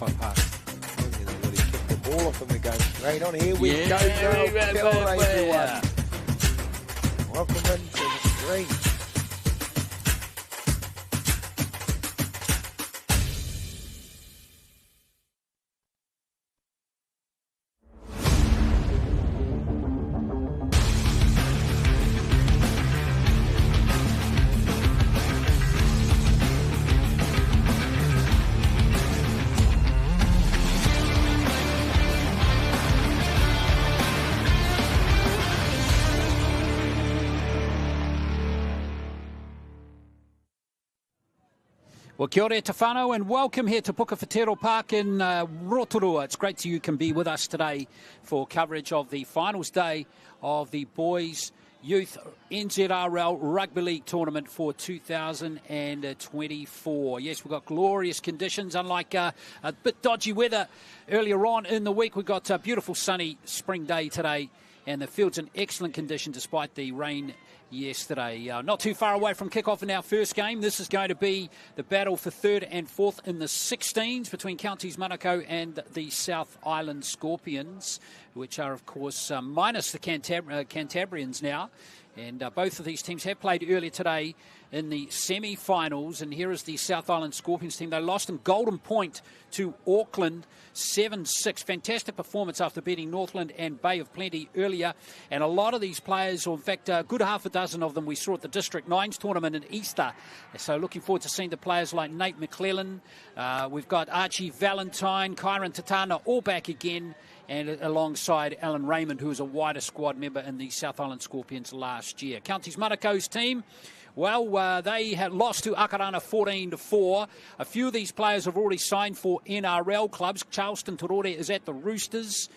Manukau Park. All of them are going straight on. Here we go, girl. Kia ora, Everyone. Welcome into the stream. Well, kia ora te whānau and welcome here to Puketawhero Park in Rotorua. It's great you can be with us today for coverage of the finals day of the Boys Youth NZRL Rugby League Tournament for 2024. Yes, we've got glorious conditions, unlike a bit dodgy weather earlier on in the week. We've got a beautiful sunny spring day today, and the field's in excellent condition despite the rain yesterday. Not too far away from kickoff in our first game. This is going to be the battle for third and fourth in the 16s between counties Manukau and the South Island Scorpions, which are, of course, minus the Cantabrians now. And both of these teams have played earlier today in the semi-finals. And here is the South Island Scorpions team. They lost in Golden Point to Auckland 7-6. Fantastic performance after beating Northland and Bay of Plenty earlier. And a lot of these players, or in fact, a good half a dozen of them, we saw at the District Nines tournament in Easter. So looking forward to seeing the players like Nate McClellan. We've got Archie Valentine, Kyron Tatana, all back again. And alongside Alan Raymond, who was a wider squad member in the South Island Scorpions last year. Counties Manukau's team, well, they had lost to Akarana 14-4. A few of these players have already signed for NRL clubs. Charleston Torore is at the Roosters.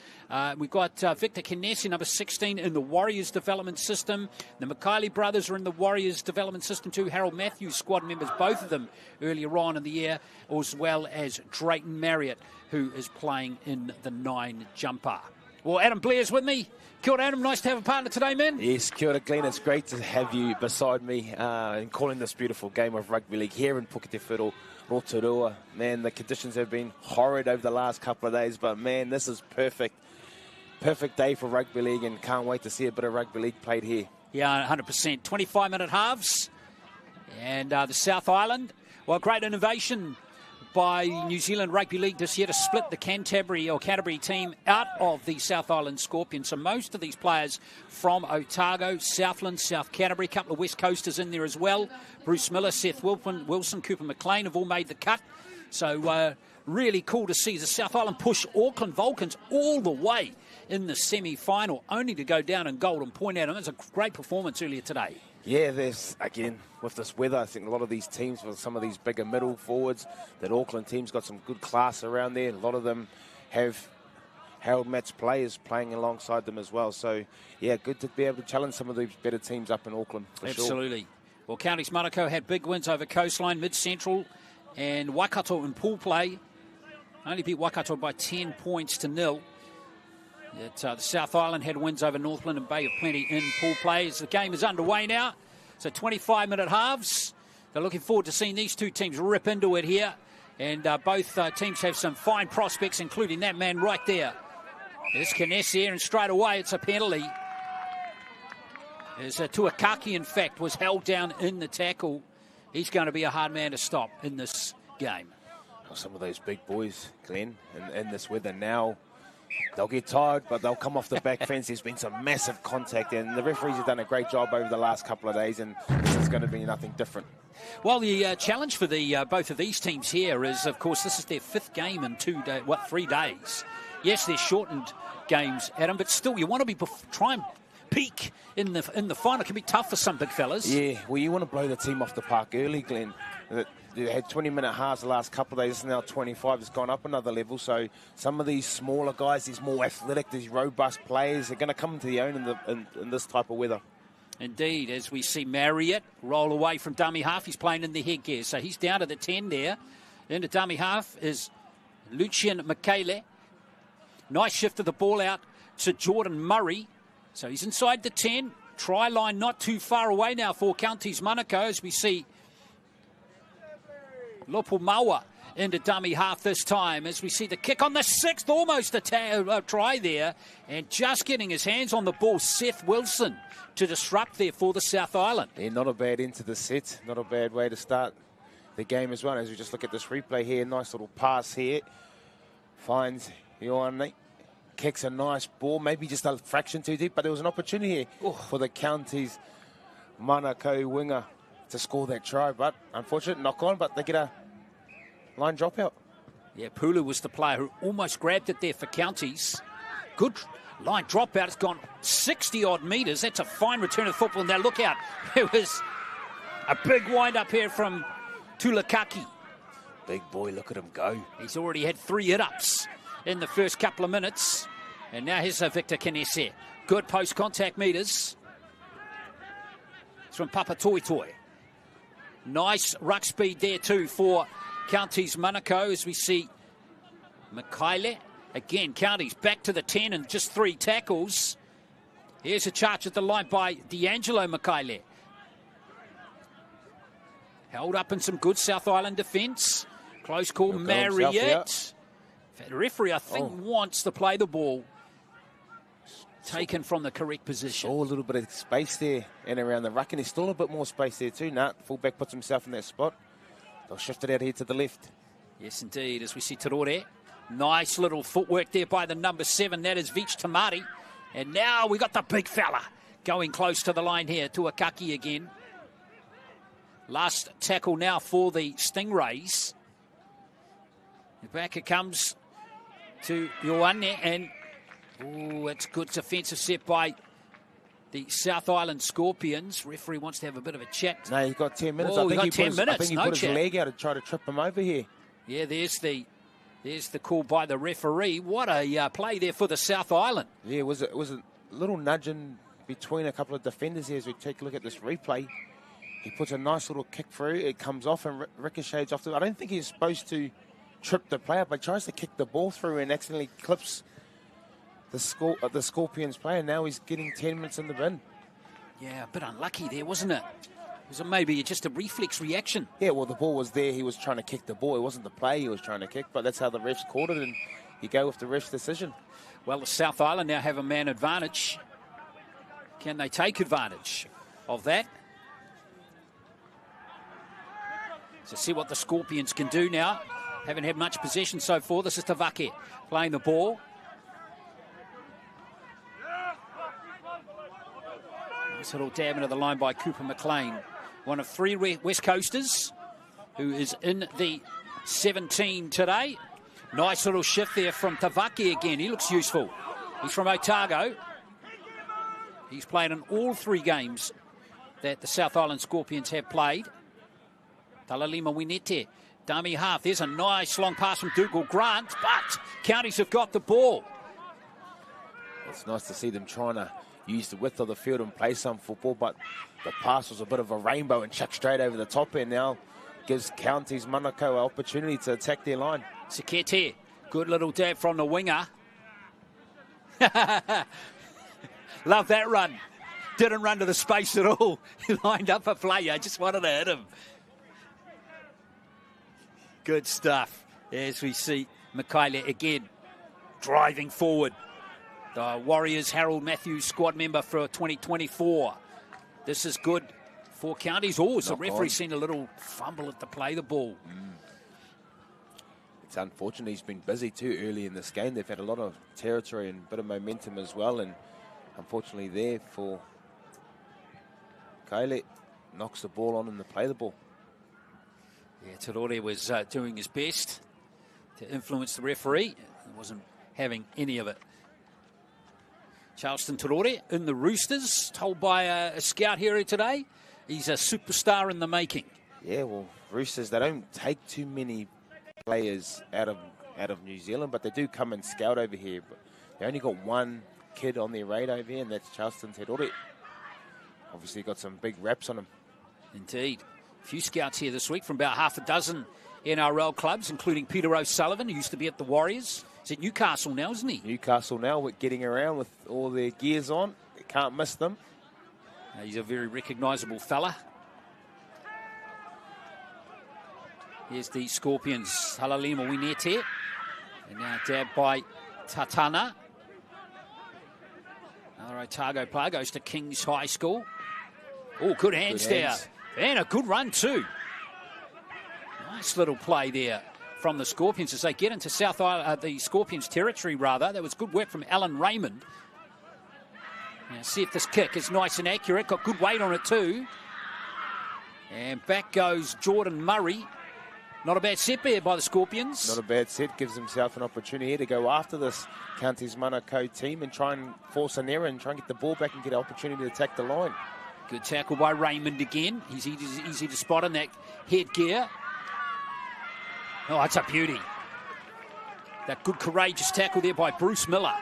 We've got Victor Kinesi, number 16, in the Warriors development system. The McKiley brothers are in the Warriors development system too. Harold Matthews, squad members, both of them earlier on in the year, as well as Drayton Marriott, who is playing in the 9 jumper. Well, Adam Blair's with me. Kia ora, Adam. Nice to have a partner today, man. Yes, kia ora, Glenn. It's great to have you beside me and calling this beautiful game of rugby league here in Puketawhero, Rotorua. Man, the conditions have been horrid over the last couple of days, but man, this is perfect. Perfect day for rugby league, and can't wait to see a bit of rugby league played here. Yeah, 100%. 25-minute halves. And the South Island, well, great innovation by New Zealand Rugby League this year to split the Canterbury team out of the South Island Scorpions. So most of these players from Otago, Southland, South Canterbury, a couple of West Coasters in there as well. Bruce Miller, Seth Wilson, Cooper McLean have all made the cut. So really cool to see the South Island push Auckland Vulcans all the way in the semi-final, only to go down in Golden Point at them. It was a great performance earlier today. Yeah, there's, again, with this weather, I think a lot of these teams, with some of these bigger middle forwards, that Auckland team's got some good class around there. A lot of them have Harold Matt's players playing alongside them as well. So, yeah, good to be able to challenge some of these better teams up in Auckland, for sure. Absolutely. Well, Counties Manukau had big wins over Coastline, Mid-Central, and Waikato in pool play. Only beat Waikato by 10 points to 0. The South Island had wins over Northland and Bay of Plenty in pool play. As the game is underway now, so 25-minute halves. They're looking forward to seeing these two teams rip into it here. And both teams have some fine prospects, including that man right there. There's Kinesi here, and straight away it's a penalty. There's Tuakaki, in fact, was held down in the tackle. He's going to be a hard man to stop in this game. Some of those big boys, Glenn, in this weather now, they'll get tired, but they'll come off the back fence. There's been some massive contact, and the referees have done a great job over the last couple of days, and this is going to be nothing different. Well, the challenge for the both of these teams here is, of course, this is their 5th game in 3 days. Yes, they're shortened games, Adam, but still, you want to try and peak in the final. It can be tough for some big fellas. Yeah, well, you want to blow the team off the park early, Glenn. They had 20-minute halves the last couple of days. It's now 25. It's gone up another level. So some of these smaller guys, these more athletic, these robust players, are going to come to the own in this type of weather. Indeed, as we see Marriott roll away from dummy half. He's playing in the headgear. So he's down to the 10 there. Then the dummy half is Lucian Michele. Nice shift of the ball out to Jordan Murray. So he's inside the 10. Try line not too far away now for Counties Manukau, as we see Lopo Maua into dummy half this time as we see the kick on the 6th, almost a try there, and just getting his hands on the ball, Seth Wilson, to disrupt there for the South Island. Yeah, not a bad end to the set, not a bad way to start the game as well. As we just look at this replay here, nice little pass here, finds Ioane, kicks a nice ball, maybe just a fraction too deep, but there was an opportunity here for the county's Manukau winger to score that try, but unfortunate knock on, but they get a line dropout. Yeah, Pulu was the player who almost grabbed it there for counties. Good line dropout. It's gone 60-odd metres. That's a fine return of football. Now look out. It was a big wind-up here from Tulakaki. Big boy, look at him go. He's already had 3 hit-ups in the first couple of minutes. And now here's Victor Kinese. Good post-contact metres. It's from Papa Toi Toi. Nice ruck speed there too for Counties Manukau as we see Mikaele. Again, Counties back to the 10 and just 3 tackles. Here's a charge at the line by D'Angelo Mikaele. Held up in some good South Island defence. Close call, Marriott. The referee, I think, wants to play the ball. Taken from the correct position. Saw a little bit of space there and around the ruck, and there's still a bit more space there too. Fullback puts himself in that spot. They'll shift it out here to the left. Yes, indeed, as we see Torore. Nice little footwork there by the number 7. That is Vich Tamari. And now we got the big fella going close to the line here. Tuakaki again. Last tackle now for the Stingrays. Back it comes to Ioane, and it's good defensive set by the South Island Scorpions. Referee wants to have a bit of a chat. No, he's got 10 minutes. I think he put his leg out and tried to trip him over here. Yeah, there's the call by the referee. What a play there for the South Island. Yeah, it was a little nudging between a couple of defenders here as we take a look at this replay. He puts a nice little kick through. It comes off and ricochets off. I don't think he's supposed to trip the player, but tries to kick the ball through and accidentally clips the Scorpions player. Now he's getting 10 minutes in the bin. Yeah, a bit unlucky there, wasn't it? Was it maybe just a reflex reaction? Yeah, well, the ball was there. He was trying to kick the ball. It wasn't the play he was trying to kick, but that's how the refs called it, and you go with the ref's decision. Well, the South Island now have a man advantage. Can they take advantage of that? So see what the Scorpions can do now. Haven't had much possession so far. This is Tavake playing the ball. Nice little dab into the line by Cooper McLean. One of 3 West Coasters who is in the 17 today. Nice little shift there from Tavake again. He looks useful. He's from Otago. He's played in all 3 games that the South Island Scorpions have played. Talalima Winete, dummy half. There's a nice long pass from Dougal Grant, but Counties have got the ball. It's nice to see them trying to use the width of the field and play some football, but the pass was a bit of a rainbow and chucked straight over the top end. Now gives Counties Manukau an opportunity to attack their line. Sikete, good little dab from the winger. Love that run. Didn't run to the space at all. He lined up a play. I just wanted to hit him. Good stuff. As we see Mikaele again driving forward. The Warriors Harold Matthews squad member for 2024. This is good for Counties. Oh, so the referee's seen a little fumble at the play the ball. It's unfortunate he's been busy too early in this game. They've had a lot of territory and a bit of momentum as well, and unfortunately there for Kaile, knocks the ball on and they play the ball. Yeah, Torore was doing his best to influence the referee. He wasn't having any of it. Charleston Torore in the Roosters, told by a scout here today, he's a superstar in the making. Yeah, well, Roosters, they don't take too many players out of New Zealand, but they do come and scout over here. But they only got 1 kid on their radar over here, and that's Charleston Torore. Obviously got some big raps on him. Indeed. A few scouts here this week from about half a dozen NRL clubs, including Peter O'Sullivan, who used to be at the Warriors. He's at Newcastle now, isn't he? Newcastle now, with getting around with all their gears on. You can't miss them. He's a very recognisable fella. Here's the Scorpions. Halalima Winete. And now dabbed by Tatana. Another Otago player goes to King's High School. Oh, good hands there. And a good run too. Nice little play there from the Scorpions as they get into the Scorpions territory, rather. That was good work from Alan Raymond. Now see if this kick is nice and accurate. Got good weight on it too. And back goes Jordan Murray. Not a bad set there by the Scorpions. Not a bad set. Gives himself an opportunity here to go after this Counties Manukau team and try and force an error and try and get the ball back and get an opportunity to attack the line. Good tackle by Raymond again. He's easy to spot in that headgear. Oh, it's a beauty. That good courageous tackle there by Bruce Miller.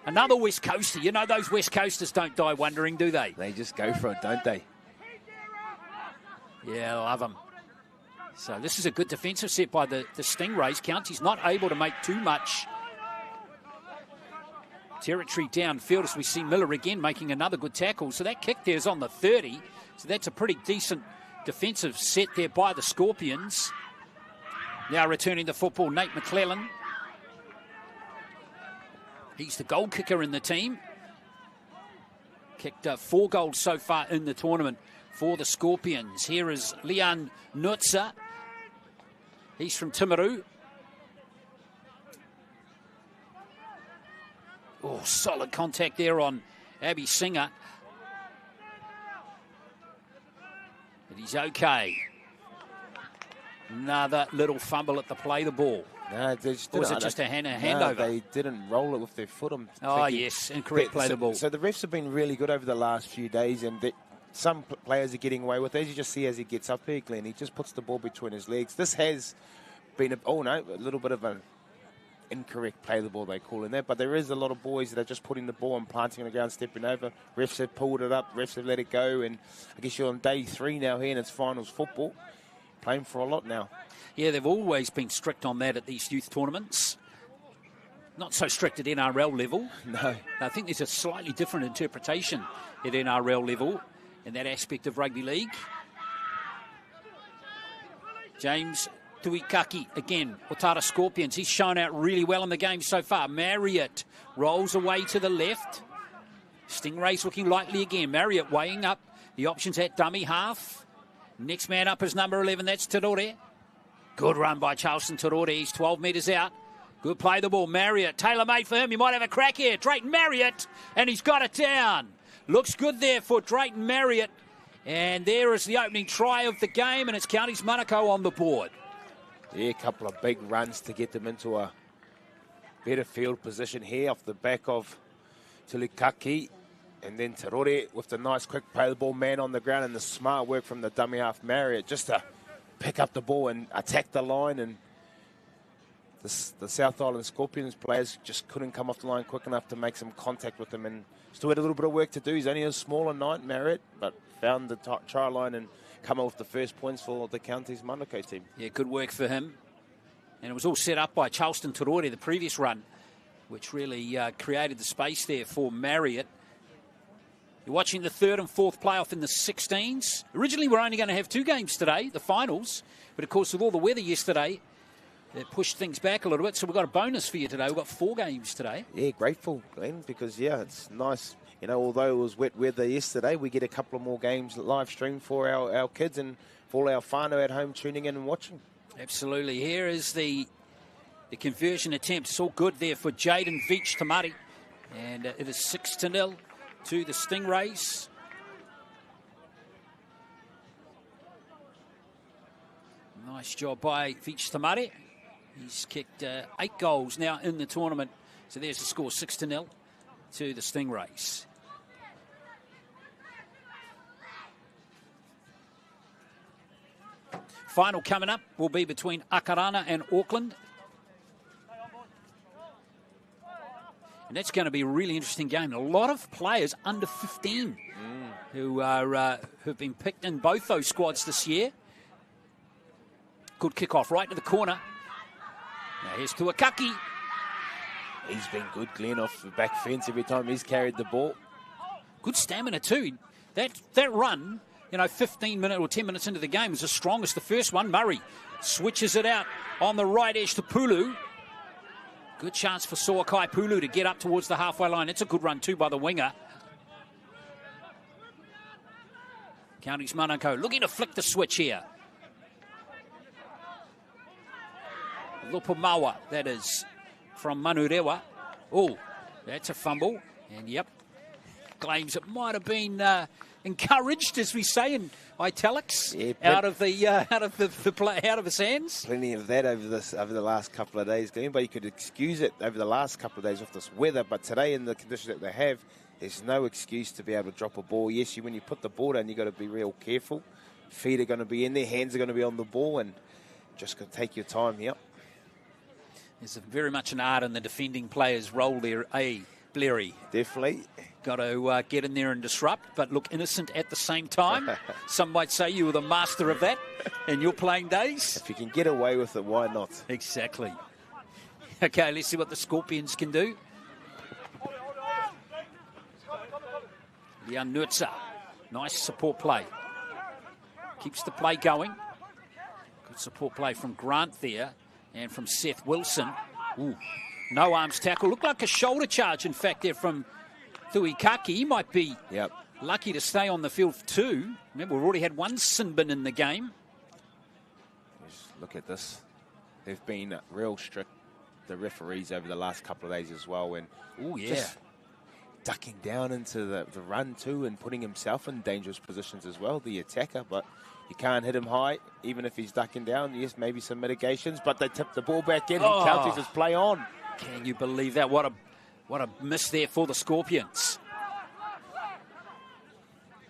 Another West Coaster. You know those West Coasters don't die wondering, do they? They just go for it, don't they? Yeah, I love them. So this is a good defensive set by the Stingrays. County's not able to make too much territory downfield as we see Miller again making another good tackle. So that kick there is on the 30. So that's a pretty decent defensive set there by the Scorpions. Now returning the football, Nate McClellan. He's the goal kicker in the team. Kicked 4 goals so far in the tournament for the Scorpions. Here is Leon Nutza. He's from Timaru. Oh, solid contact there on Abby Singer. But he's okay. Another little fumble at the play the ball. No, they just or was it just a handover? No, they didn't roll it with their foot. Oh, yes, incorrect play the ball. So the refs have been really good over the last few days, and some players are getting away with it. As you just see as he gets up here, Glenn, he just puts the ball between his legs. This has been a little bit of an incorrect play the ball, they call in that. But there is a lot of boys that are just putting the ball and planting on the ground, stepping over. Refs have pulled it up, refs have let it go, and I guess you're on day 3 now here, and it's finals football. Playing for a lot now. Yeah, they've always been strict on that at these youth tournaments. Not so strict at NRL level. No. I think there's a slightly different interpretation at NRL level in that aspect of rugby league. James Tuikaki again, Otara Scorpions. He's shown out really well in the game so far. Marriott rolls away to the left. Stingrays looking lightly again. Marriott weighing up the options at dummy half. Next man up is number 11, that's Terore. Good run by Charleston Terore, he's 12 metres out. Good play the ball, Marriott, tailor-made for him, he might have a crack here. Drayton Marriott, and he's got it down. Looks good there for Drayton Marriott. And there is the opening try of the game, and it's Counties Manukau on the board. Yeah, a couple of big runs to get them into a better field position here off the back of Tulikaki. And then Terore with the nice quick play the ball, man on the ground, and the smart work from the dummy half Marriott just to pick up the ball and attack the line. And the South Island Scorpions players just couldn't come off the line quick enough to make some contact with him, and still had a little bit of work to do. He's only a smaller knight, Marriott, but found the try line and come off the first points for the Counties Manukau team. Yeah, good work for him. And it was all set up by Charleston Terore, the previous run, which really created the space there for Marriott. You're watching the 3rd and 4th playoff in the 16s. Originally, we're only going to have 2 games today, the finals. But, of course, with all the weather yesterday, it pushed things back a little bit. So we've got a bonus for you today. We've got 4 games today. Yeah, grateful, Glenn, because, yeah, it's nice. You know, although it was wet weather yesterday, we get a couple of more games live streamed for our kids and for all our whānau at home tuning in and watching. Absolutely. Here is the conversion attempt. It's all good there for Jaden Veach Tamari. And it is 6-0. To the Stingrays. Nice job by Veach Tamari. He's kicked 8 goals now in the tournament. So there's the score, 6-0 to the Stingrays. Final coming up will be between Akarana and Auckland. And that's going to be a really interesting game. A lot of players under 15 who have been picked in both those squads this year. Good kickoff right to the corner. Now here's Tuakaki. He's been good, Glenn, off the back fence every time he's carried the ball. Good stamina too. That run, 15 minutes or 10 minutes into the game is as strong as the first one. Murray Switches it out on the right edge to Pulu. Good chance for Soakai Pulu to get up towards the halfway line. It's a good run too by the winger. Counties Manukau looking to flick the switch here. Lupamawa, that is, from Manurewa. Oh, that's a fumble. And, yep, claims it might have been encouraged, as we say in italics, out of his hands. Plenty of that over the last couple of days. Anybody could excuse it over the last couple of days with this weather, but today in the conditions that they have, there's no excuse to be able to drop a ball. Yes, when you put the ball down, you've got to be real careful. Feet are going to be in there, hands are going to be on the ball, and just got to take your time here. There's very much an art in the defending player's role there, Blairy? Definitely. Got to get in there and disrupt, but look innocent at the same time. Some might say you were the master of that in your playing days. If you can get away with it, why not? Exactly. Okay, let's see what the Scorpions can do. Lianutsa, nice support play. Keeps the play going. Good support play from Grant there and from Seth Wilson. Ooh, no arms tackle. Looked like a shoulder charge, in fact, there from Tuikaki. He might be lucky to stay on the field for two. Remember, we've already had one sin bin in the game. Just look at this. They've been real strict, the referees, over the last couple of days as well. And just ducking down into the run too and putting himself in dangerous positions as well, the attacker. But you can't hit him high, even if he's ducking down. Yes, maybe some mitigations, but they tip the ball back in and Counties just play on. Can you believe that? What a miss there for the Scorpions.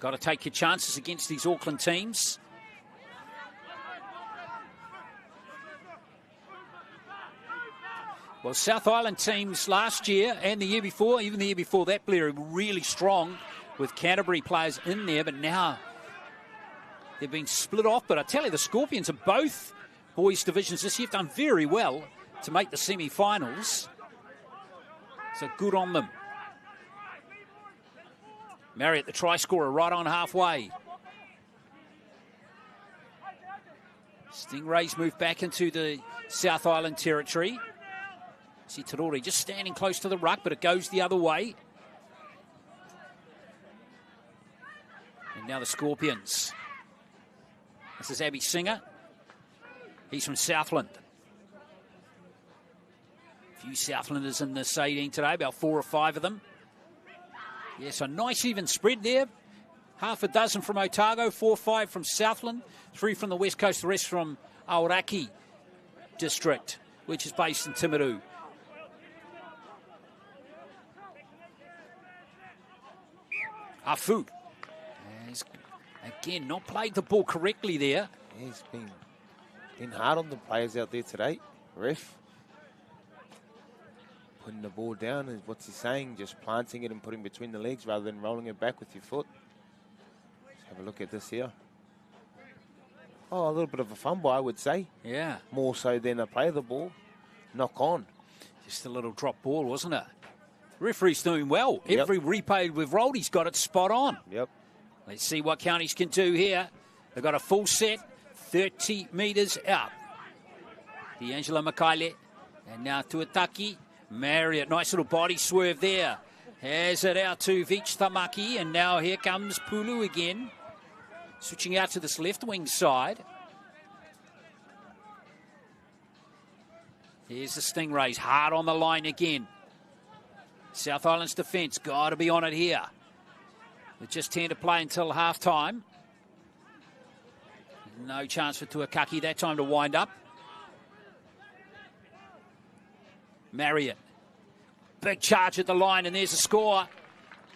Got to take your chances against these Auckland teams. Well, South Island teams last year and the year before, even the year before that, Blair, were really strong with Canterbury players in there, but now they've been split off. But I tell you, the Scorpions are both boys divisions this year have done very well to make the semi-finals. So good on them. Marriott, the try scorer, right on halfway. Stingrays move back into the South Island territory. See Tarori just standing close to the ruck, but it goes the other way. And now the Scorpions. This is Abby Singer. He's from Southland. A few Southlanders in this 18 today, about 4 or 5 of them. Yes, a nice even spread there. Half a dozen from Otago, 4 or 5 from Southland, 3 from the West Coast, the rest from Aoraki district, which is based in Timaru. Afu has, again, not played the ball correctly there. Yeah, he's been hard on the players out there today, ref. Putting the ball down, and what's he saying? Just planting it and putting it between the legs rather than rolling it back with your foot. Let's have a look at this here. Oh, a little bit of a fumble, I would say. Yeah. More so than a play of the ball. Knock on. Just a little drop ball, wasn't it? Referee's doing well. Yep. Every replay we've rolled, he's got it spot on. Yep. Let's see what Counties can do here. They've got a full set, 30 metres out. D'Angelo Makaile, and now Tuataki. Marriott, nice little body swerve there. Has it out to Vich Tamaki, and now here comes Pulu again. Switching out to this left wing side. Here's the Stingrays, hard on the line again. South Island's defence, got to be on it here. With just 10 to play until half-time. No chance for Tuakaki that time to wind up. Marriott. Big charge at the line, and there's a score.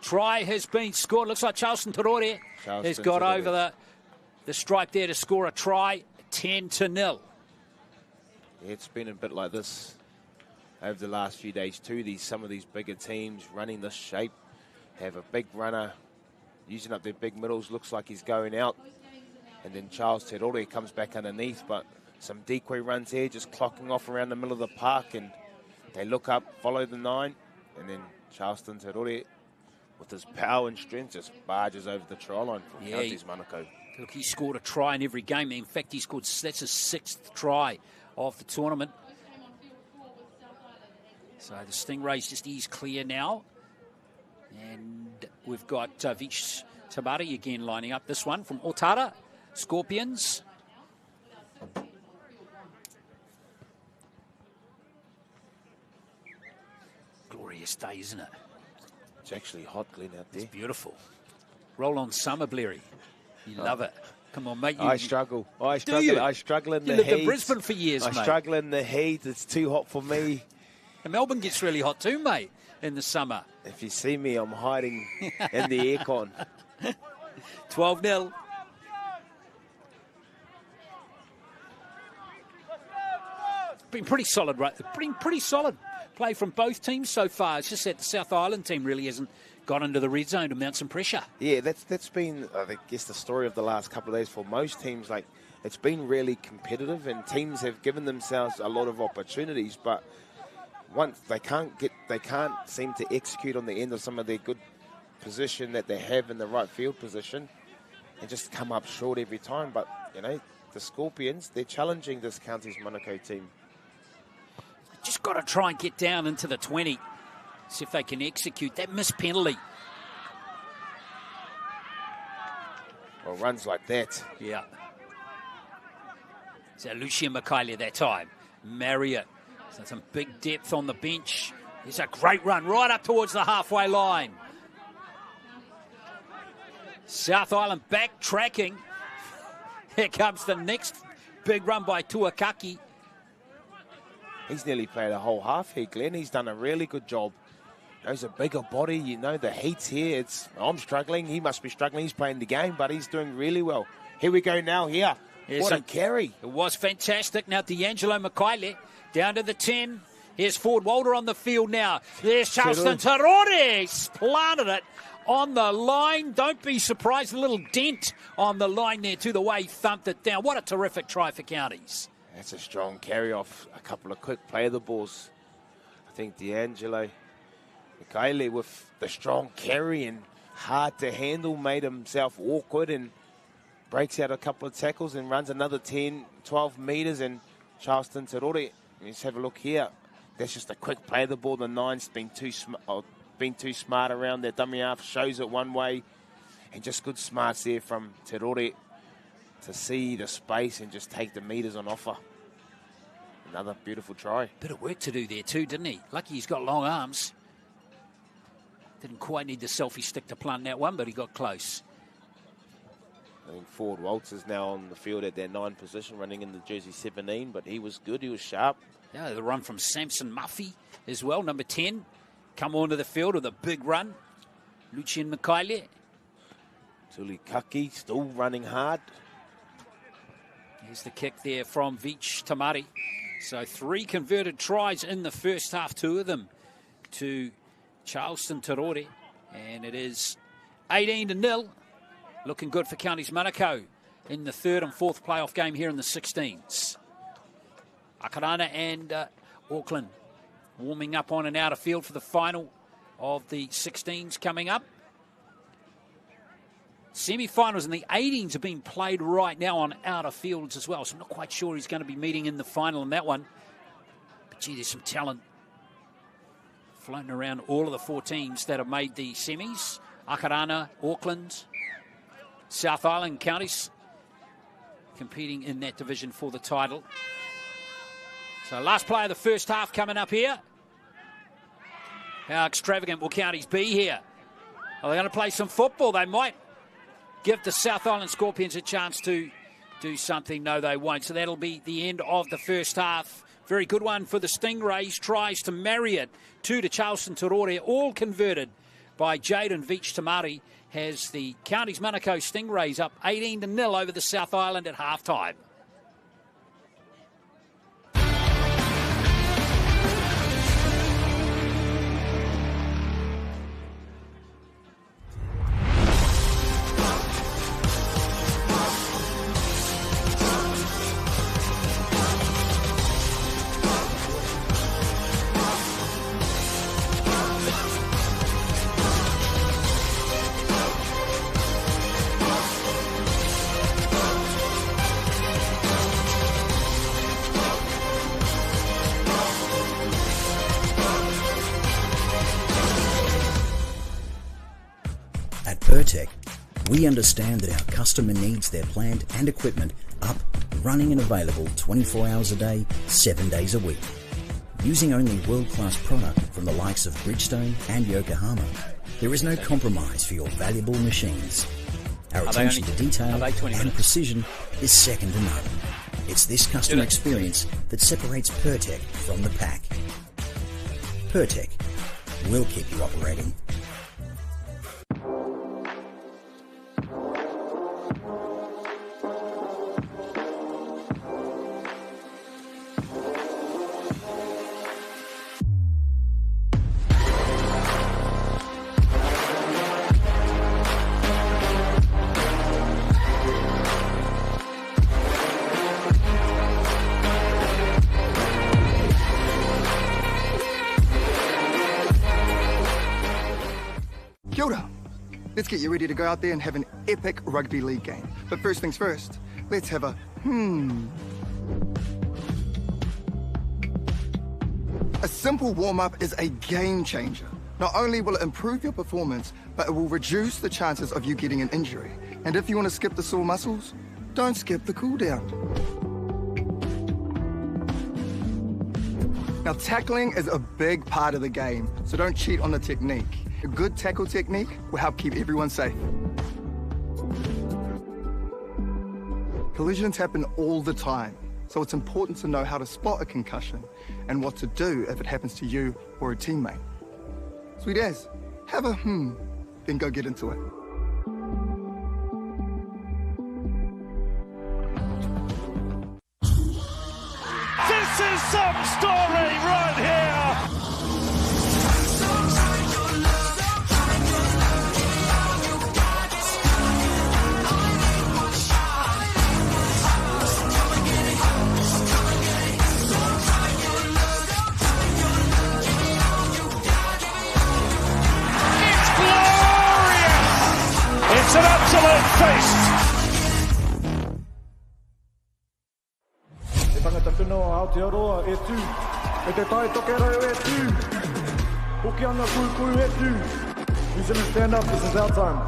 Try has been scored. Looks like Charleston Torore has got over the stripe there to score a try. 10-0. Yeah, it's been a bit like this over the last few days too. Some of these bigger teams running this shape have a big runner using up their big middles. Looks like he's going out, and then Charles Terore comes back underneath, but some decoy runs here, just clocking off around the middle of the park, and they look up, follow the 9, and then Charleston Terore, with his power and strength, just barges over the try line for Counties Manukau. Look, he scored a try in every game. In fact, that's his 6th try of the tournament. So the Stingrays just ease clear now. And we've got Vich Tamari again lining up this one from Otara, Scorpions. Glorious day, isn't it? It's actually hot, Glenn, out there. It's beautiful. Roll on summer, Blairy. You love it. Come on, mate. I struggle. I struggle in the heat. You lived in Brisbane for years, mate. I struggle in the heat. It's too hot for me. And Melbourne gets really hot too, mate, in the summer. If you see me, I'm hiding in the aircon. 12-0. Been pretty solid, right? Pretty solid play from both teams so far. It's just that the South Island team really hasn't got into the red zone to mount some pressure. Yeah, that's been, I guess, the story of the last couple of days for most teams. Like, it's been really competitive, and teams have given themselves a lot of opportunities, but once they can't seem to execute on the end of some of their good position that they have in the right field position, and just come up short every time. But you know, the Scorpions, they're challenging this county's Manukau team. Just got to try and get down into the 20. See if they can execute that missed penalty. Well, runs like that. Yeah. So Lucia Mikaele that time. Marriott. So some big depth on the bench. It's a great run right up towards the halfway line. South Island backtracking. Here comes the next big run by Tuakaki. He's nearly played a whole half here, Glenn. He's done a really good job. He's a bigger body. You know, the heat's here. I'm struggling. He must be struggling. He's playing the game, but he's doing really well. Here we go now here. What a carry. It was fantastic. Now D'Angelo Mikaele down to the 10. Here's Ford Walder on the field now. There's Charleston Tarore. Planted it on the line. Don't be surprised. A little dent on the line there to the way he thumped it down. What a terrific try for Counties. That's a strong carry off. A couple of quick play of the balls. I think D'Angelo Mikaele with the strong carry and hard to handle made himself awkward and breaks out a couple of tackles and runs another 10, 12 metres. And Charleston Tarore, let's have a look here. That's just a quick play of the ball. The 9's been too smart around their dummy half. Shows it one way. And just good smarts there from Tarore to see the space and just take the metres on offer. Another beautiful try. Bit of work to do there too, didn't he? Lucky he's got long arms. Didn't quite need the selfie stick to plant that one, but he got close. I think Ford Waltz is now on the field at their 9 position, running in the jersey 17, but he was good, he was sharp. Yeah, the run from Samson Muffy as well, number 10. Come onto the field with a big run. Lucien Mikaele. Tuli Kaki still running hard. Here's the kick there from Vich Tamari. So 3 converted tries in the first half, 2 of them to Charleston Tarore. And it is 18-0. Looking good for Counties Manukau in the 3rd and 4th playoff game here in the 16s. Akarana and Auckland warming up on and out of field for the final of the 16s coming up. Semi-finals and the 18s are being played right now on outer fields as well, so I'm not quite sure he's going to be meeting in the final in that one. But gee, there's some talent floating around all of the 4 teams that have made the semis. Akarana, Auckland, South Island counties competing in that division for the title. So last play of the first half coming up here. How extravagant will counties be here? Are they going to play some football? They might give the South Island Scorpions a chance to do something. No, they won't. So that'll be the end of the first half. Very good one for the Stingrays. Tries to Marriott, 2 to Charleston Tarore, all converted by Jaden Vich Tamari. Has the Counties Manukau Stingrays up 18-0 over the South Island at halftime. Pertec, we understand that our customer needs their plant and equipment up, running and available 24 hours a day, 7 days a week. Using only world-class product from the likes of Bridgestone and Yokohama, there is no compromise for your valuable machines. Our attention to detail and precision is second to none. It's this customer experience that separates Pertec from the pack. Pertec, we'll keep you operating. Kia ora. Let's get you ready to go out there and have an epic rugby league game. But first things first, let's have a A simple warm-up is a game changer. Not only will it improve your performance, but it will reduce the chances of you getting an injury. And if you want to skip the sore muscles, don't skip the cool down. Now, tackling is a big part of the game, so don't cheat on the technique. A good tackle technique will help keep everyone safe. Collisions happen all the time, so it's important to know how to spot a concussion and what to do if it happens to you or a teammate. Sweet as, have a then go get into it. This is some story right here! It's an absolute feast! E tangata whenua Aotearoa e tū, e te tai tokerau e tū, Pukeanga kuku e tū. New Zealand stand up, this is our time.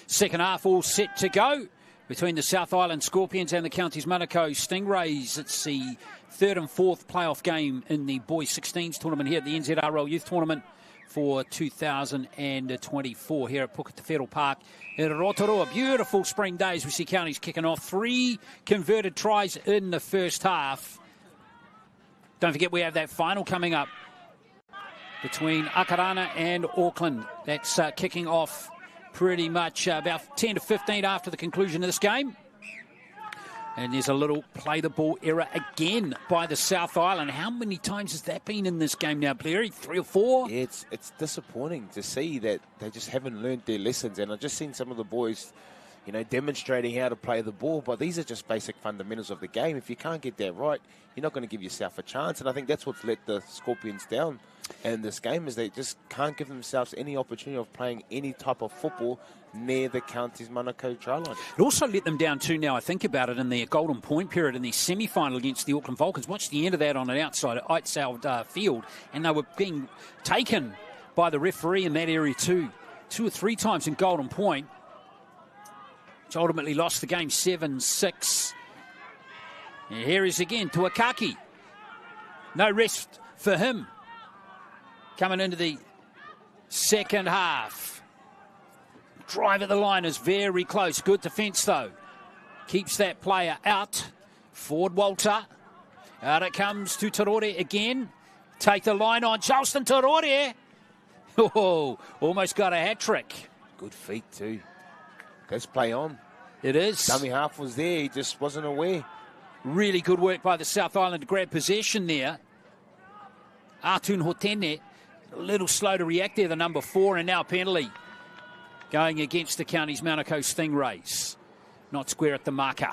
Second half all set to go between the South Island Scorpions and the Counties Manukau Stingrays. It's the third and fourth playoff game in the Boys 16s tournament here at the NZRL Youth Tournament for 2024 here at Puketawhero Park in Rotorua. Beautiful spring days. We see Counties kicking off. 3 converted tries in the first half. Don't forget we have that final coming up between Akarana and Auckland. That's kicking off pretty much about 10 to 15 after the conclusion of this game. And there's a little play the ball error again by the South Island. How many times has that been in this game now, Blair? 3 or 4? Yeah, it's disappointing to see that they just haven't learned their lessons. And I've just seen some of the boys, you know, demonstrating how to play the ball. But these are just basic fundamentals of the game. If you can't get that right, you're not going to give yourself a chance. And I think that's what's let the Scorpions down in this game, is they just can't give themselves any opportunity of playing any type of football near the Counties Manukau try line. It also let them down too, now I think about it, in their golden point period in the semi-final against the Auckland Vulcans. Watch the end of that on an outside field, and they were being taken by the referee in that area too, 2 or 3 times in golden point, which ultimately lost the game 7-6. And here is again Tuakaki. No rest for him coming into the second half. Drive at the line is very close. Good defence, though. Keeps that player out. Ford Walter. Out it comes to Torore again. Take the line on Charleston Torore. Oh, almost got a hat-trick. Good feet, too. Let's play on. It is. Dummy half was there. He just wasn't aware. Really good work by the South Island to grab possession there. Atun Hotene, a little slow to react there, the number 4, and now a penalty going against the Counties Manukau Stingrays. not square at the marker.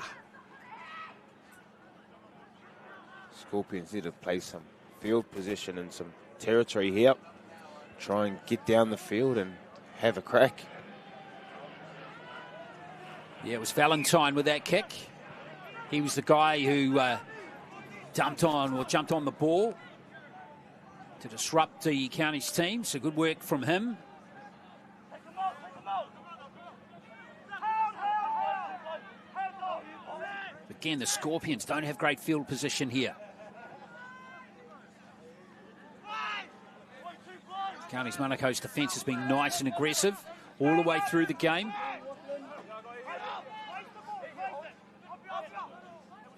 Scorpions need to play some field position and some territory here. Try and get down the field and have a crack. Yeah, it was Valentine with that kick. He was the guy who jumped on the ball to disrupt the county's team. So good work from him. Again, the Scorpions don't have great field position here. Counties Manukau's defence has been nice and aggressive all the way through the game.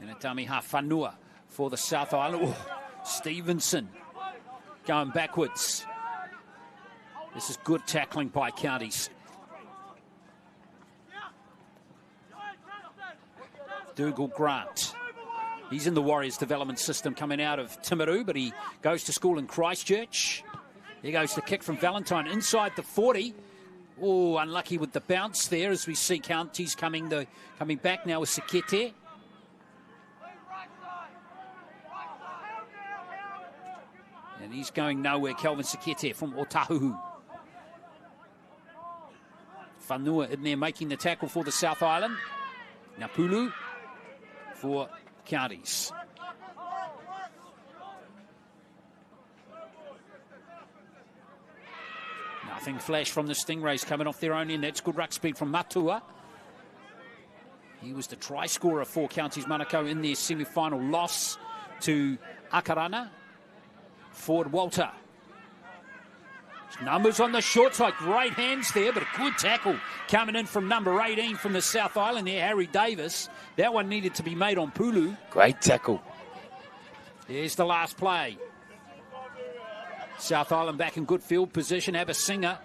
And Tamiha Whanua for the South Island. Oh, Stevenson going backwards. This is good tackling by Counties. Dougal Grant. He's in the Warriors development system coming out of Timaru, but he goes to school in Christchurch. Here goes the kick from Valentine inside the 40. Oh, unlucky with the bounce there as we see Counties coming back now with Sekete. And he's going nowhere, Kelvin Sekete from Otahuhu. Whanua in there making the tackle for the South Island. Napulu for Counties. Nothing flash from the Stingrays coming off their own end. That's good ruck speed from Matua. He was the try scorer for Counties Manukau in their semi-final loss to Akarana. Ford Walter. Numbers on the short side. Great hands there, but a good tackle coming in from number 18 from the South Island there, Harry Davis. That one needed to be made on Pulu. Great tackle. There's the last play. South Island back in good field position. Abasinger.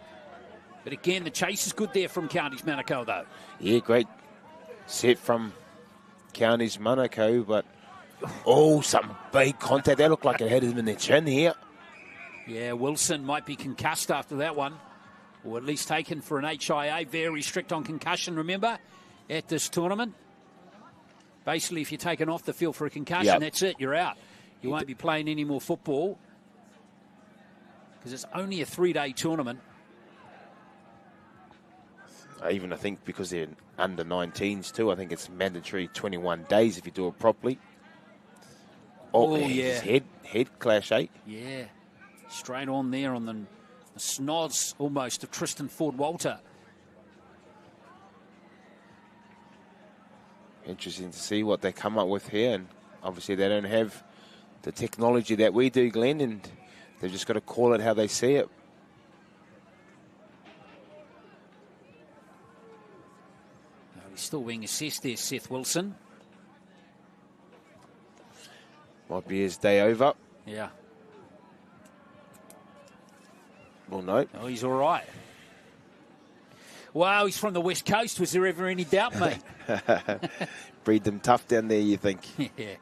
But again, the chase is good there from Counties Manukau, though. Yeah, great set from Counties Manukau, but oh, some big contact. That looked like it hit him in the chin here. Yeah, Wilson might be concussed after that one, or at least taken for an HIA. Very strict on concussion, remember, at this tournament. Basically, if you're taken off the field for a concussion, that's it, you're out. You won't be playing any more football because it's only a 3-day tournament. I think because they're under 19s too, I think it's mandatory 21 days if you do it properly. Oh yeah. His head clash, eh? Yeah. Straight on there on the snods almost of Tristan Ford Walter. Interesting to see what they come up with here. And obviously they don't have the technology that we do, Glenn, and they've just got to call it how they see it. He's still being assessed there, Seth Wilson. Might be his day over. Yeah. Well, no. Oh, he's all right. Wow, he's from the West Coast. Was there ever any doubt, mate? Breed them tough down there, you think? Yeah.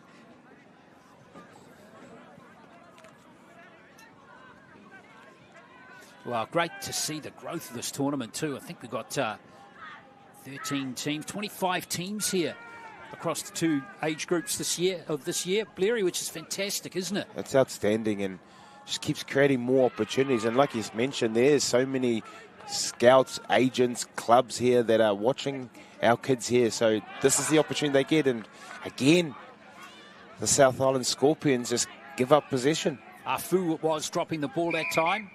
Well, great to see the growth of this tournament too. I think we've got 13 teams, 25 teams here across the two age groups this year, Bleary, which is fantastic, isn't it? That's outstanding and just keeps creating more opportunities. And like you mentioned, there's so many scouts, agents, clubs here that are watching our kids here. So this is the opportunity they get. And again, the South Island Scorpions just give up possession. Afu was dropping the ball that time.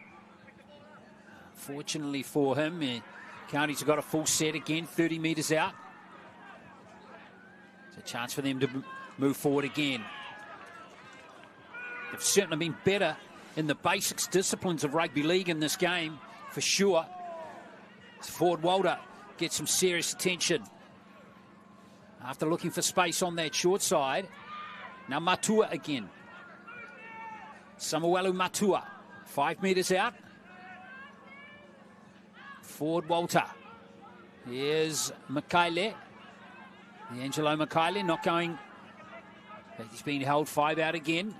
Fortunately for him, Counties have got a full set again, 30 metres out. It's a chance for them to move forward again. They've certainly been better in the basics disciplines of rugby league in this game, for sure. Ford Walter gets some serious attention after looking for space on that short side. Now Matua again. Samuelu Matua, 5 metres out. Ford Walter. Here's Makaile. Angelo Makaile not going. He's been held 5 out again.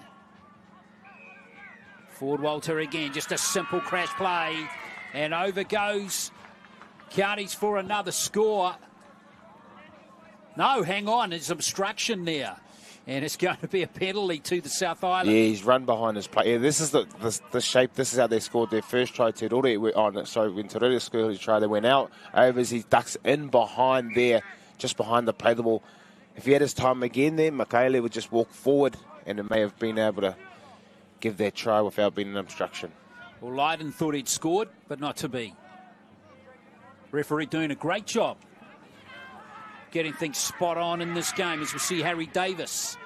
Ford Walter again. Just a simple crash play. And over goes Counties for another score. No, hang on. There's obstruction there. And it's going to be a penalty to the South Island. Yeah, he's run behind his play. Yeah, this is the shape. This is how they scored their first try. When Rotorua scored his try, they went out. Overs, he ducks in behind there, just behind the play the ball. If he had his time again there, Michaela would just walk forward and it may have been able to give their try without being an obstruction. Well, Leiden thought he'd scored, but not to be. Referee doing a great job getting things spot on in this game, as we see Harry Davis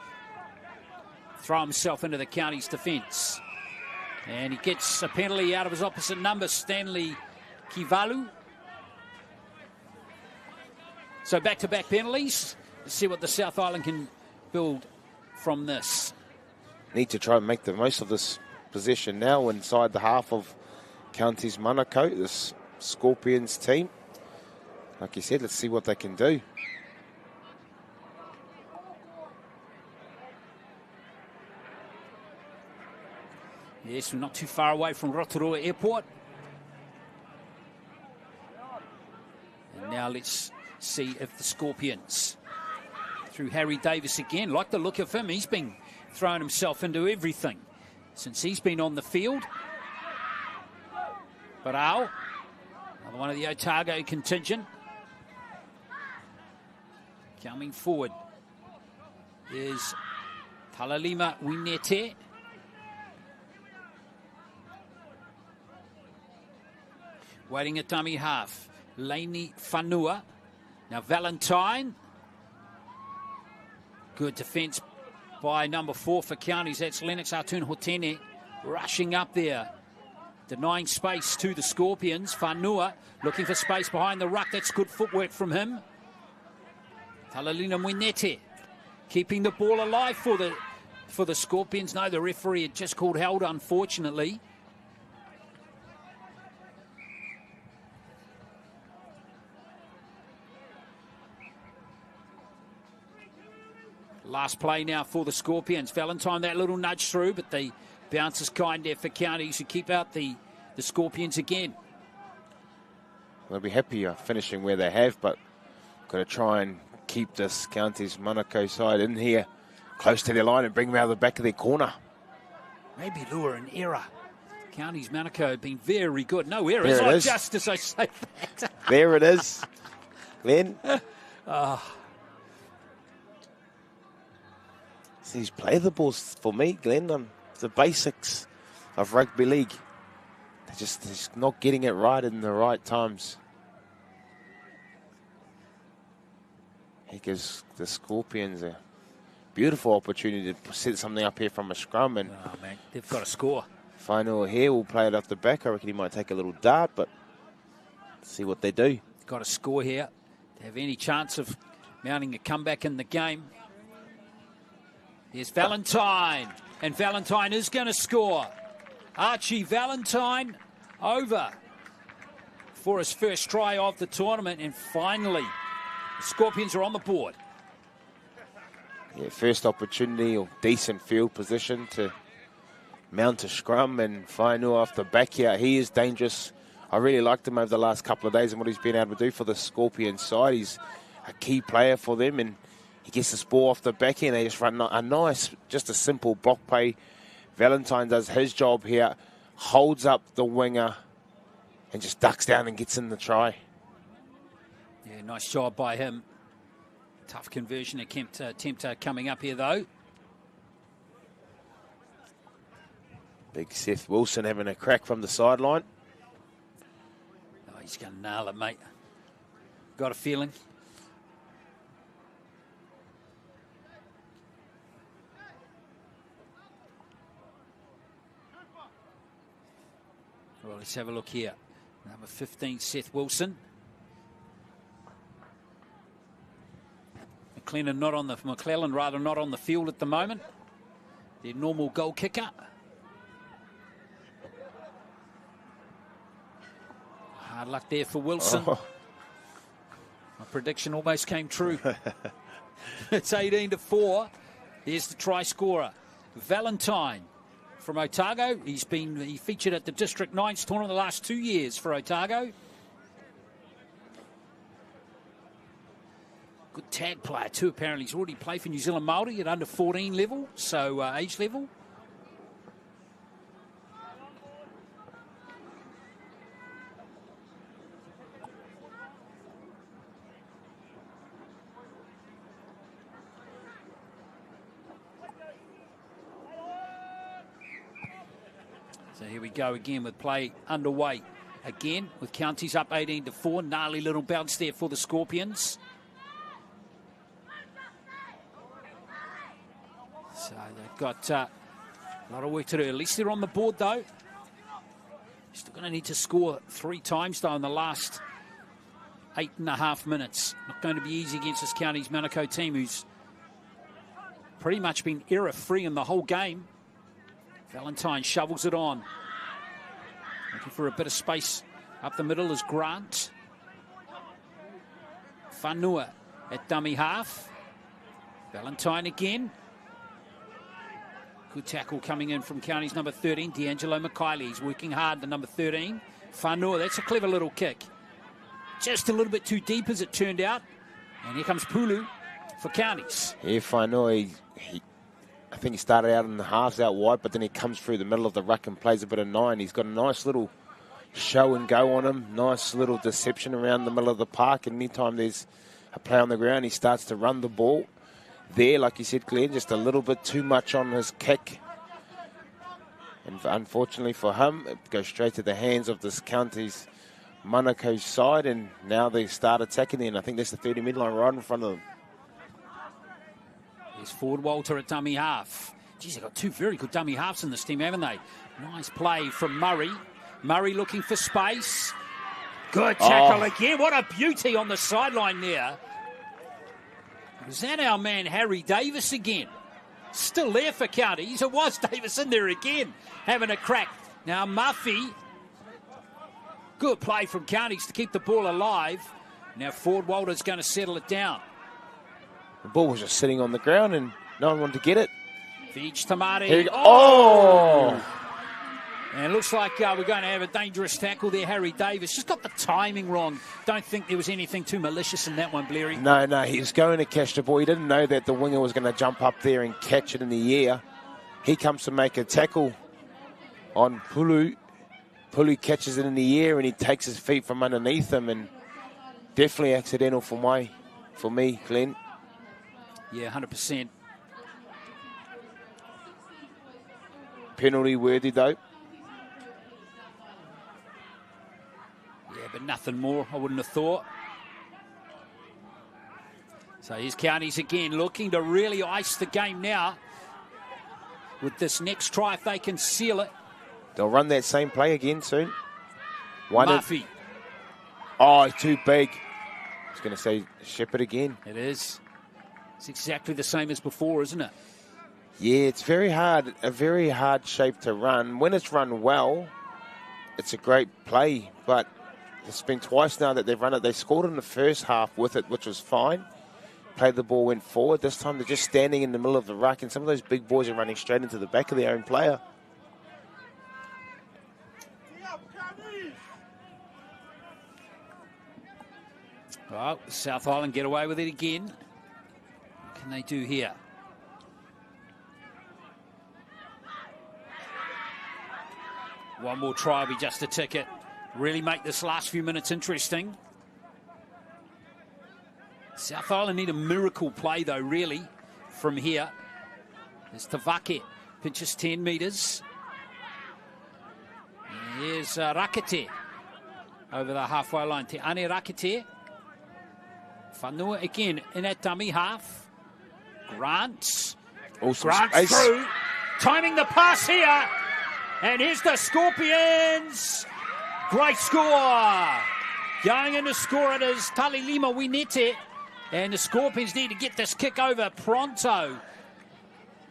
throw himself into the county's defence. And he gets a penalty out of his opposite number, Stanley Kivalu. So back-to-back penalties. Let's see what the South Island can build from this. Need to try and make the most of this possession now inside the half of County's Manukau, this Scorpions team. Like you said, let's see what they can do. Yes, we're not too far away from Rotorua Airport. And now let's see if the Scorpions, through Harry Davis again, like the look of him, he's been throwing himself into everything since he's been on the field. Barao, another one of the Otago contingent. Coming forward is Talalima Winete. Waiting at dummy half, Lainey Whanua. Now Valentine. Good defence by number 4 for Counties. That's Lennox Artun Hotene rushing up there, denying space to the Scorpions. Whanua looking for space behind the ruck. That's good footwork from him. Talalina Mwinete keeping the ball alive for the Scorpions. No, the referee had just called held, unfortunately. Last play now for the Scorpions. Valentine, that little nudge through, but the bounce is kind there for Counties to keep out the Scorpions again. They'll be happy finishing where they have, but got to try and keep this Counties Manukau side in here close to their line and bring them out of the back of their corner. Maybe lure an error. Counties Manukau have been very good. No errors. Oh, just as I say that. There it is. Glenn. These play the balls for me, Glenn. The basics of rugby league. They're just not getting it right in the right times. He gives the Scorpions a beautiful opportunity to set something up here from a scrum. And man, they've got to score. Whanua here will play it off the back. I reckon he might take a little dart, but let's see what they do. Got to score here to have any chance of mounting a comeback in the game. Here's Valentine, and Valentine is going to score. Archie Valentine over for his first try of the tournament, and finally the Scorpions are on the board. Yeah, first opportunity or decent field position to mount a scrum, and Whanua off the back here. He is dangerous. I really liked him over the last couple of days and what he's been able to do for the Scorpion side. He's a key player for them, and he gets this ball off the back end. They just run a nice, just a simple block play. Valentine does his job here, holds up the winger, and just ducks down and gets in the try. Yeah, nice job by him. Tough conversion attempt coming up here, though. Big Seth Wilson having a crack from the sideline. Oh, he's going to nail it, mate. Got a feeling. Well, let's have a look here. Number 15, Seth Wilson. McClellan not on the field at the moment. Their normal goal kicker. Hard luck there for Wilson. Oh. My prediction almost came true. It's 18-4. There's the try scorer, Valentine from Otago. He featured at the District 9s tournament the last 2 years for Otago. Good tag player too, apparently. He's already played for New Zealand Māori at under 14 level, so age level. So here we go again with play underway. Again, with counties up 18-4. Gnarly little bounce there for the Scorpions. So they've got a lot of work to do. At least they're on the board, though. Still going to need to score 3 times, though, in the last 8.5 minutes. Not going to be easy against this county's Manukau team, who's pretty much been error-free in the whole game. Valentine shovels it on. Looking for a bit of space up the middle is Grant. Whanua at dummy half. Valentine again. Good tackle coming in from county's number 13, D'Angelo McKiley. He's working hard, the number 13. Whanua, that's a clever little kick. Just a little bit too deep as it turned out. And here comes Pulu for counties. Yeah, Whanua, I think he started out in the halves out wide, but then he comes through the middle of the ruck and plays a bit of 9. He's got a nice little show and go on him. Nice little deception around the middle of the park. And anytime there's a play on the ground, he starts to run the ball. There, like you said, Glenn, just a little bit too much on his kick. And unfortunately for him, it goes straight to the hands of this county's Manukau side. And now they start attacking there. And I think that's the 30 line right in front of them. There's Ford Walter at dummy half. Geez, they've got 2 very good dummy halves in this team, haven't they? Nice play from Murray. Murray looking for space. Good tackle again. What a beauty on the sideline there. Was that our man Harry Davis again? Still there for counties. It was Davis in there again, having a crack. Now Murphy. Good play from counties to keep the ball alive. Now Ford Walter's going to settle it down. The ball was just sitting on the ground and no one wanted to get it. Veach Tamari. And it looks like we're going to have a dangerous tackle there, Harry Davis. Just got the timing wrong. Don't think there was anything too malicious in that one, Blairy. No, he was going to catch the ball. He didn't know that the winger was going to jump up there and catch it in the air. He comes to make a tackle on Pulu. Pulu catches it in the air and he takes his feet from underneath him, and definitely accidental for me, Glenn. Yeah, 100%. Penalty worthy, though. Yeah, but nothing more, I wouldn't have thought. So here's counties again, looking to really ice the game now. With this next try, if they can seal it. They'll run that same play again soon. Murphy. Too big. I was going to say Shepherd again. It is. It's exactly the same as before, isn't it? Yeah, it's very hard, a very hard shape to run. When it's run well, it's a great play, but it's been twice now that they've run it. They scored in the first half with it, which was fine. Played the ball, went forward. This time they're just standing in the middle of the ruck, and some of those big boys are running straight into the back of their own player. Well, South Island get away with it again. What can they do here? One more try will be just a ticket. Really make this last few minutes interesting. South Island need a miracle play, though, really, from here. There's Tavake, pinches 10 metres. And here's Rakete over the halfway line. Te Ane Rakete. Whanua again in at dummy half. Grant. Grant through. Timing the pass here. And here's the Scorpions. Great score. Going in to score it is Talilima Winete. And the Scorpions need to get this kick over pronto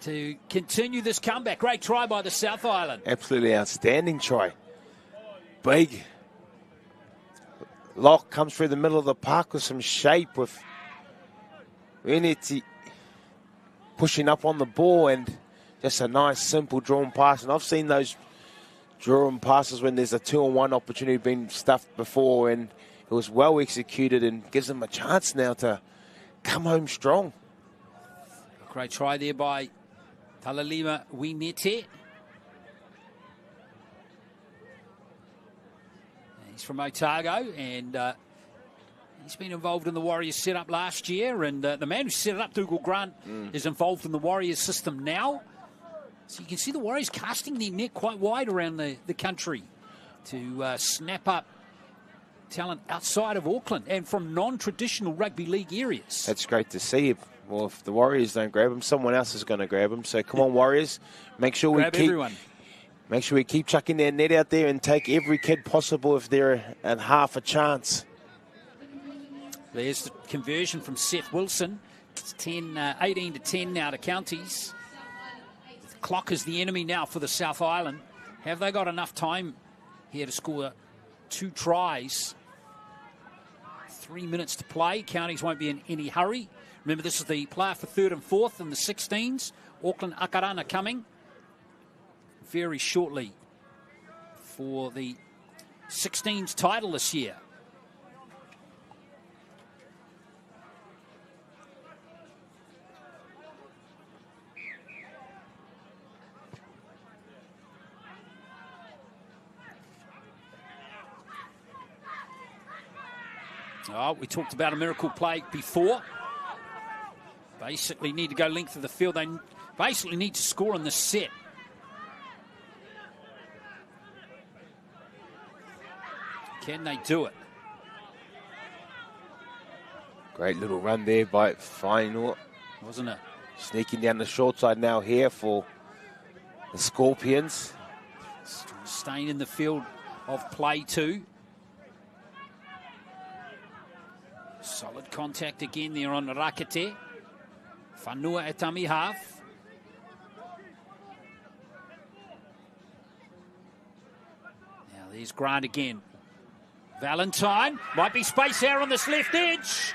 to continue this comeback. Great try by the South Island. Absolutely outstanding try. Big. Lock comes through the middle of the park with some shape, with Winete pushing up on the ball, and just a nice, simple drawn pass. And I've seen those drawn passes when there's a 2-on-1 opportunity being stuffed before, and it was well executed and gives them a chance now to come home strong. Great try there by Talalima Winete. He's from Otago, and he's been involved in the Warriors setup last year, and the man who set it up, Dougal Grant, is involved in the Warriors system now. So you can see the Warriors casting their net quite wide around the country to snap up talent outside of Auckland and from non-traditional rugby league areas. That's great to see. Well, if the Warriors don't grab him, someone else is going to grab him. So come on, Warriors, make sure we keep chucking their net out there and take every kid possible if they're at half a chance. There's the conversion from Seth Wilson. It's 18 to 10 now to Counties. The clock is the enemy now for the South Island. Have they got enough time here to score 2 tries? 3 minutes to play. Counties won't be in any hurry. Remember, this is the player for 3rd and 4th in the 16s. Auckland Akarana coming very shortly for the 16s title this year. Oh, we talked about a miracle play before. Basically need to go length of the field. They basically need to score in this set. Can they do it? Great little run there by Whainua. Wasn't it? Sneaking down the short side now here for the Scorpions. Staying in the field of play too. Solid contact again there on Rakete. Whanua at dummy half. Now there's Grant again. Valentine. Might be space there on this left edge.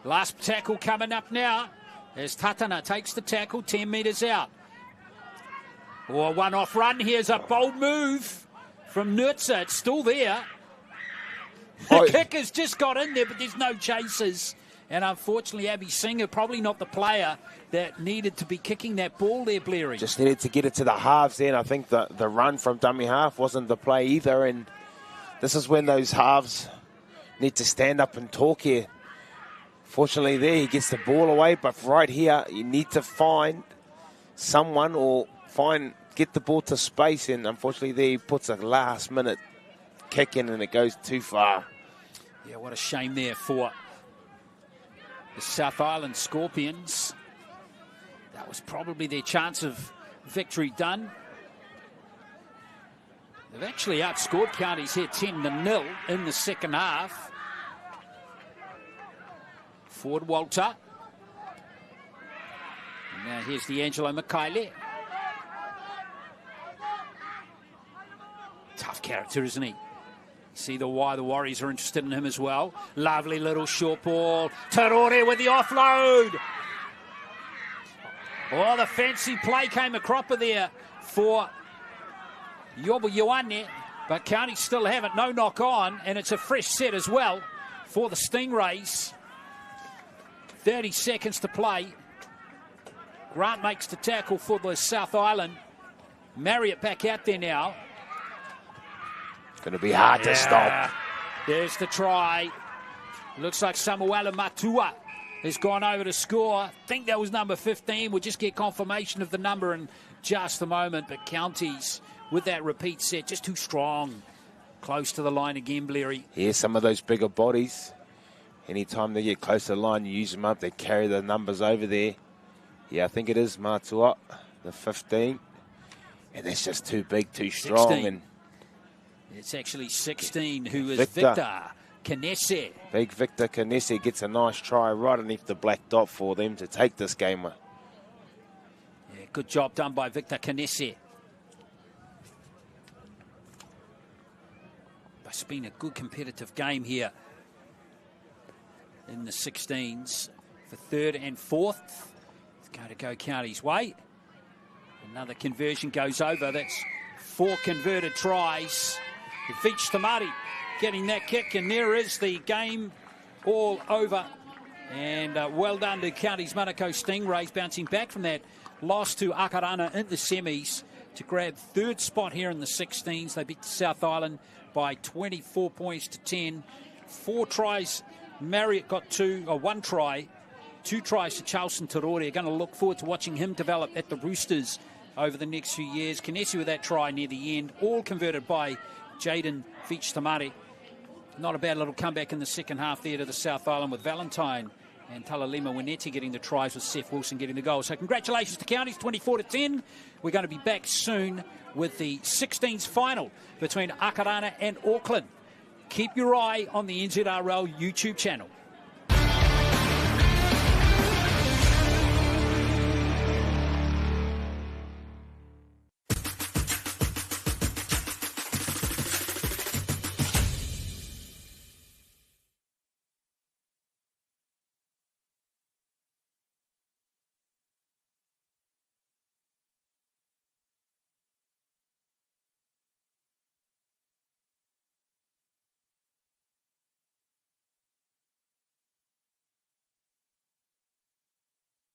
Last tackle coming up now as Tatana takes the tackle 10 metres out. Or one off run. Here's a bold move from Nurtza. It's still there. The kicker's just got in there, but there's no chasers. And unfortunately, Abby Singer, probably not the player that needed to be kicking that ball there, Bleary. Just needed to get it to the halves there, and I think the run from dummy half wasn't the play either. And this is when those halves need to stand up and talk here. Fortunately there, he gets the ball away, but right here, you need to find someone or get the ball to space. And unfortunately there, he puts a last-minute kick in and it goes too far. Yeah, what a shame there for the South Island Scorpions. That was probably their chance of victory done. They've actually outscored Counties here 10-0 in the second half. Forward Walter. And now here's the Angelo Makaile. Tough character, isn't he? See why the Warriors are interested in him as well. Lovely little short ball. Tarore with the offload. Oh, the fancy play came a cropper there for Yobu Ioane. But County still have it. No knock on. And it's a fresh set as well for the Stingrays. 30 seconds to play. Grant makes the tackle for the South Island. Marriott back out there now. Going to be hard to stop. There's the try. Looks like Samuela Matua has gone over to score. I think that was number 15. We'll just get confirmation of the number in just a moment. But Counties, with that repeat set, just too strong. Close to the line again, Bleary. Yeah, some of those bigger bodies. Anytime they get close to the line, you use them up. They carry the numbers over there. Yeah, I think it is Matua, the 15. And that's just too big, too strong. 16. And it's actually 16, who is Victor Kanese. Big Victor Kanese gets a nice try right underneath the black dot for them to take this game. Yeah, good job done by Victor Kanese. It's been a good competitive game here in the 16s for 3rd and 4th. It's going to go County's way. Another conversion goes over. That's 4 converted tries. Vich Tamari getting that kick, and there is the game all over. And well done to Counties Manukau Stingrays, bouncing back from that loss to Akarana in the semis to grab third spot here in the 16s. They beat South Island by 24 points to 10. 4 tries. Marriott got 1 try. 2 tries to Charleston Tarore. Going to look forward to watching him develop at the Roosters over the next few years. Kinesi with that try near the end, all converted by Jaden Veach-Tamare. Not a bad little comeback in the second half there to the South Island with Valentine and Talalima Winetti getting the tries, with Seth Wilson getting the goal. So congratulations to Counties, 24 to 10. We're going to be back soon with the 16s final between Akarana and Auckland. Keep your eye on the NZRL YouTube channel.